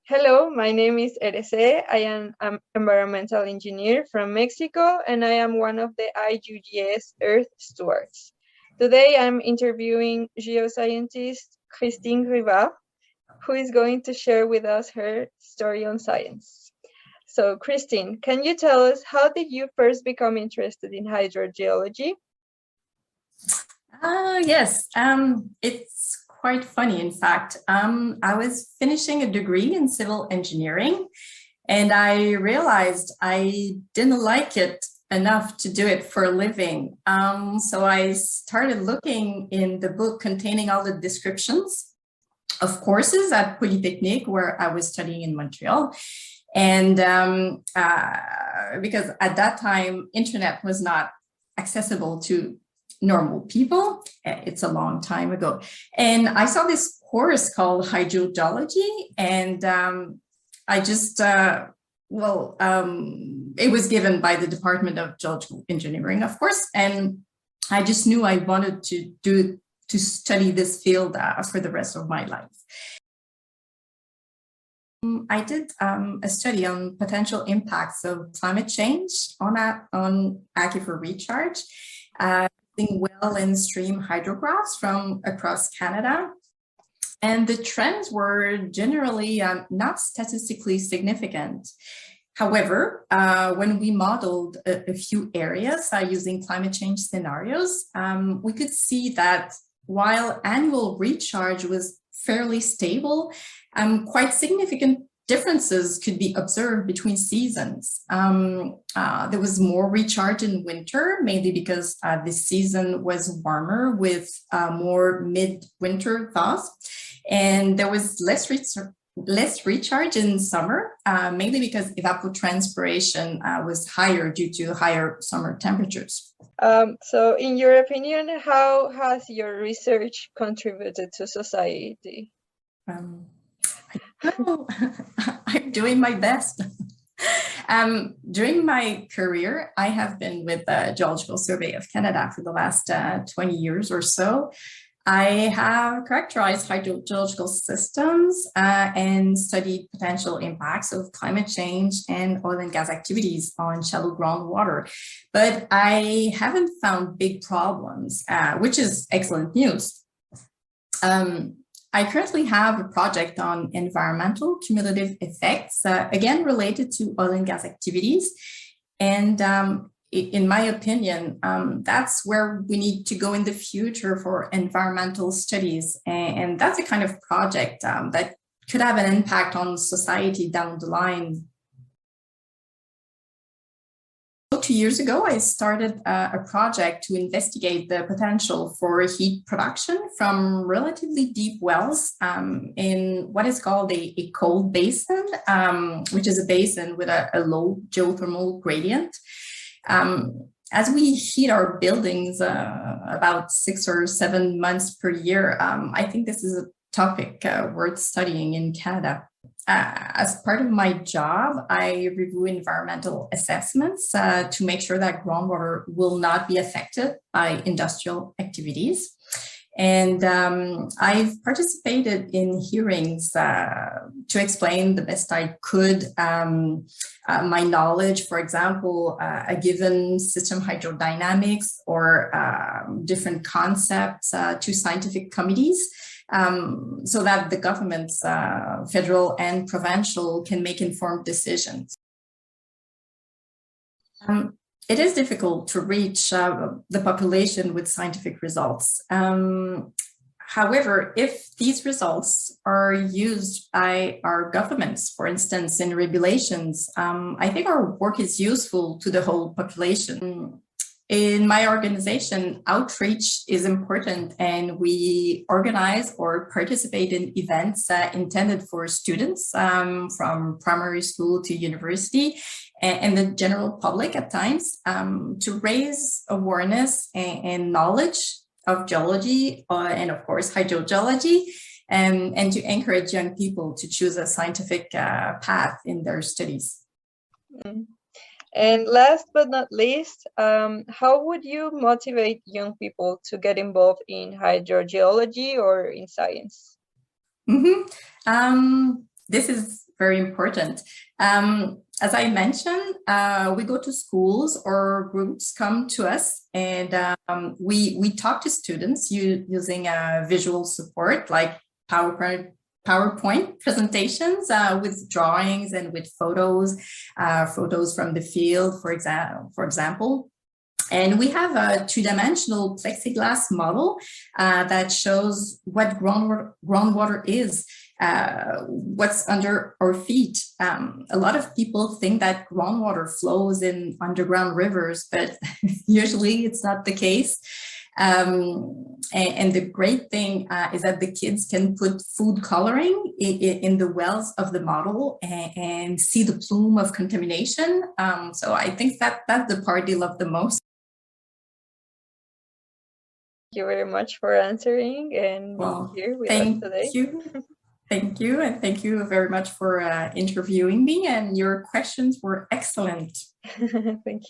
Hello, my name is Erece. I am an environmental engineer from Mexico, and I am one of the IUGS Earth Stewards. Today, I'm interviewing geoscientist Christine Rivard, who is going to share with us her story on science. So, Christine, can you tell us how did you first become interested in hydrogeology? Yes, it's quite funny, in fact. I was finishing a degree in civil engineering, and I realized I didn't like it enough to do it for a living. So I started looking in the book containing all the descriptions of courses at Polytechnique, where I was studying in Montreal. And because at that time, internet was not accessible to normal people. It's a long time ago. And I saw this course called hydrogeology, and I just, it was given by the Department of Geological Engineering, of course, and I just knew I wanted to study this field for the rest of my life. I did a study on potential impacts of climate change on aquifer recharge, using well and stream hydrographs from across Canada. And the trends were generally not statistically significant. However, when we modeled a few areas using climate change scenarios, we could see that while annual recharge was fairly stable, quite significant differences could be observed between seasons. There was more recharge in winter, mainly because this season was warmer with more mid-winter thaws. And there was less recharge in summer, mainly because evapotranspiration was higher due to higher summer temperatures. So in your opinion, how has your research contributed to society? I'm doing my best. During my career, I have been with the Geological Survey of Canada for the last 20 years or so. I have characterized hydrogeological systems and studied potential impacts of climate change and oil and gas activities on shallow groundwater. But I haven't found big problems, which is excellent news. I currently have a project on environmental cumulative effects, again, related to oil and gas activities. And in my opinion, that's where we need to go in the future for environmental studies. And that's the kind of project that could have an impact on society down the line. 2 years ago, I started a project to investigate the potential for heat production from relatively deep wells in what is called a cold basin, which is a basin with a low geothermal gradient. As we heat our buildings about 6 or 7 months per year, I think this is a topic worth studying in Canada. As part of my job, I review environmental assessments to make sure that groundwater will not be affected by industrial activities. And I've participated in hearings to explain the best I could my knowledge, for example, a given system hydrodynamics or different concepts to scientific committees. So that the governments, federal and provincial, can make informed decisions. It is difficult to reach the population with scientific results. However, if these results are used by our governments, for instance, in regulations, I think our work is useful to the whole population. In my organization, outreach is important, and we organize or participate in events intended for students from primary school to university and the general public at times to raise awareness and knowledge of geology and, of course, hydrogeology, and to encourage young people to choose a scientific path in their studies. Mm. And last but not least, how would you motivate young people to get involved in hydrogeology or in science? Mm-hmm. This is very important. As I mentioned, we go to schools or groups come to us, and we talk to students using visual support like PowerPoint presentations with drawings and with photos from the field, for example. And we have a two-dimensional plexiglass model that shows what groundwater is, what's under our feet. A lot of people think that groundwater flows in underground rivers, but usually it's not the case. And the great thing is that the kids can put food coloring in the wells of the model and see the plume of contamination. So I think that's the part they love the most. Thank you very much for answering and being here with us today. Thank you. And thank you very much for interviewing me. And your questions were excellent. Thank you.